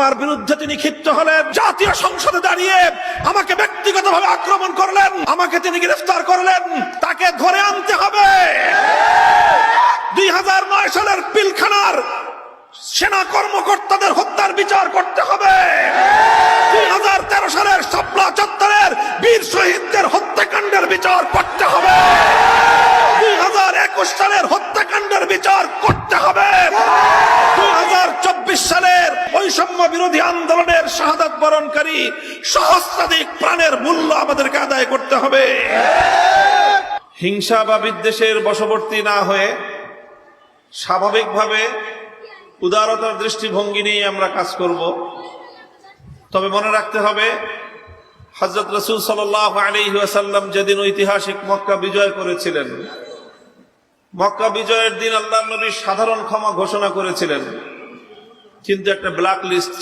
আমার বিরুদ্ধে তিনি ক্ষিপ্ত হলেন, জাতীয় সংসদে দাঁড়িয়ে আমাকে ব্যক্তিগতভাবে আক্রমণ করলেন, আমাকে তিনি গ্রেফতার করলেন। তাকে ধরে আনতে হবে। 2009 সালের পিলখানার সেনা কর্মকর্তাদের হত্যার বিচার করতে হবে। 2013 সালের শাপলা চত্বরের বীর শহীদদের হত্যাকাণ্ডের বিচার করতে হবে। 2021 সালের হত্যাকাণ্ডের বিচার করতে হবে। 2024 সালের বৈষম্য বিরোধী আন্দোলনের শাহাদাত বরণকারী সহস্রাধিক প্রাণের মূল্য আমাদেরকে আদায় করতে হবে। হিংসা বা বিদ্বেষের বশবর্তী না হয়ে স্বাভাবিকভাবে উদারতার দৃষ্টিভঙ্গি নিয়ে আমরা কাজ করব। তবে মনে রাখতে হবে, হযরত রাসূল সাল্লাল্লাহু আলাইহি ওয়াসাল্লাম যেদিন ঐতিহাসিক মক্কা বিজয় করেছিলেন, মক্কা বিজয়ের দিন আল্লাহর নবী সাধারণ ক্ষমা ঘোষণা করেছিলেন, কিন্তু একটা ব্ল্যাক লিস্ট